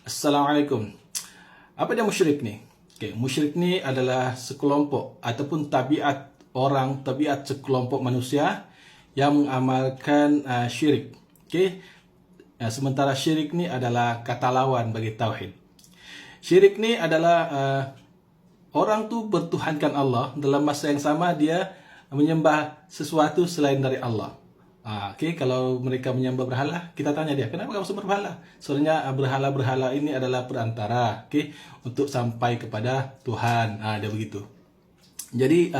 Assalamualaikum. Apa dia musyrik ni? Okay, musyrik ni adalah sekelompok ataupun tabiat sekelompok manusia yang mengamalkan syirik. Okay? Sementara syirik ni adalah kata lawan bagi tauhid. Syirik ni adalah orang tu bertuhankan Allah, dalam masa yang sama dia menyembah sesuatu selain dari Allah. Okay, kalau mereka menyembah berhala, kita tanya dia, kenapa kamu sembah berhala? Sebenarnya berhala-berhala ini adalah perantara, okay, untuk sampai kepada Tuhan. Dia begitu. Jadi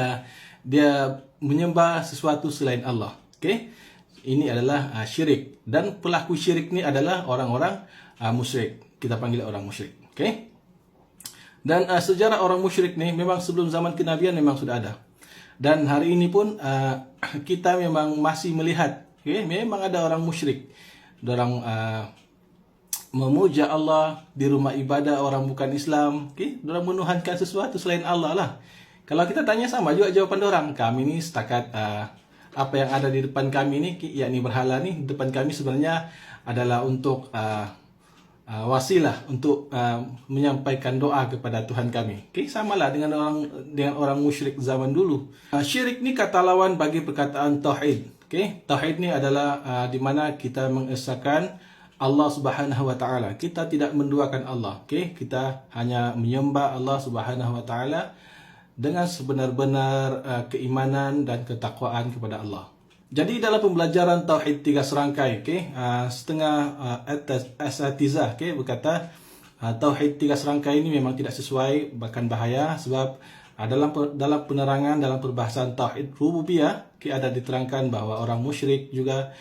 dia menyembah sesuatu selain Allah. Okay, ini adalah syirik, dan pelaku syirik ni adalah orang-orang musyrik. Kita panggil orang musyrik. Okay. Dan sejarah orang musyrik ni memang sebelum zaman kenabian memang sudah ada. Dan hari ini pun kita memang masih melihat, okay, memang ada orang musyrik. Orang memuja Allah di rumah ibadah orang bukan Islam, okay? Orang menuhankan sesuatu selain Allah lah. Kalau kita tanya sama juga jawapan orang, kami ni setakat apa yang ada di depan kami ni, yakni berhala ni, depan kami sebenarnya adalah untuk wasilah untuk menyampaikan doa kepada Tuhan kami. Okay, samalah dengan orang musyrik zaman dulu. Syirik ni kata lawan bagi perkataan tauhid. Okay, tauhid ni adalah di mana kita mengesahkan Allah Subhanahu wa taala. Kita tidak menduakan Allah. Okay, kita hanya menyembah Allah Subhanahu wa taala dengan sebenar-benar keimanan dan ketakwaan kepada Allah. Jadi dalam pembelajaran Tauhid 3 serangkai, okay, setengah asatizah, okay, berkata Tauhid 3 serangkai ini memang tidak sesuai, bahkan bahaya, sebab dalam penerangan dalam perbahasan Tauhid Rububiyah, okay, ada diterangkan bahawa orang musyrik juga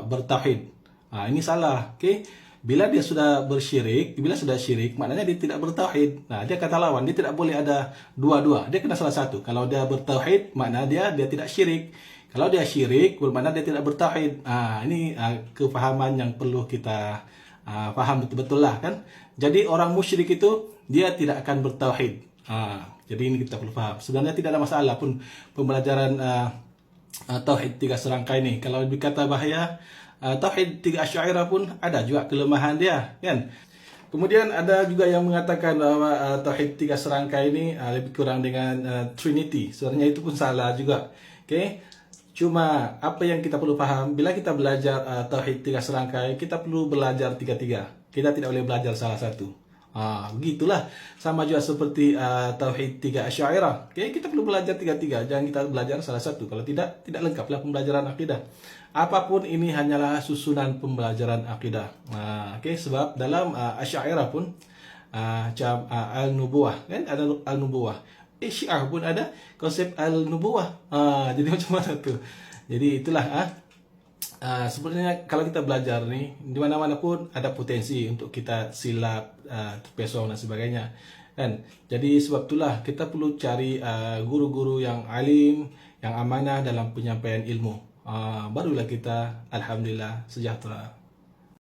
bertauhid. Ini salah. Okay. Bila dia sudah syirik, maknanya dia tidak bertauhid. Dia kata lawan, dia tidak boleh ada dua-dua. Dia kena salah satu. Kalau dia bertauhid, maknanya dia tidak syirik. Kalau dia syirik, bermakna dia tidak bertauhid. Ini kefahaman yang perlu kita faham betul-betul lah, kan. Jadi orang musyrik itu dia tidak akan bertauhid. Jadi ini kita perlu faham. Sebenarnya tidak ada masalah pun pembelajaran Tauhid 3 serangkai ini. Kalau dikata bahaya, Tauhid 3 Asy'ariyah pun ada juga kelemahan dia, kan. Kemudian ada juga yang mengatakan bahawa Tauhid 3 serangkai ini lebih kurang dengan Trinity. Sebenarnya itu pun salah juga. Okay. Cuma apa yang kita perlu faham, bila kita belajar Tauhid 3 serangkai, kita perlu belajar tiga-tiga. Kita tidak boleh belajar salah satu. Begitulah. Sama juga seperti Tauhid 3 Asy'ariyah. Okay, kita perlu belajar tiga-tiga. Jangan kita belajar salah satu. Kalau tidak lengkaplah pembelajaran akidah. Apapun ini hanyalah susunan pembelajaran akidah. Okay, sebab dalam Asy'ariyah pun macam al-nubuwah, kan, ada al-nubuwah. Syiah pun ada konsep al-nubuwah. Jadi macam mana tu? Jadi itulah sebenarnya kalau kita belajar ni, di mana-mana pun ada potensi untuk kita silap, terpesong dan sebagainya, kan. Jadi sebab itulah kita perlu cari guru-guru yang alim, yang amanah dalam penyampaian ilmu. Barulah kita alhamdulillah sejahtera.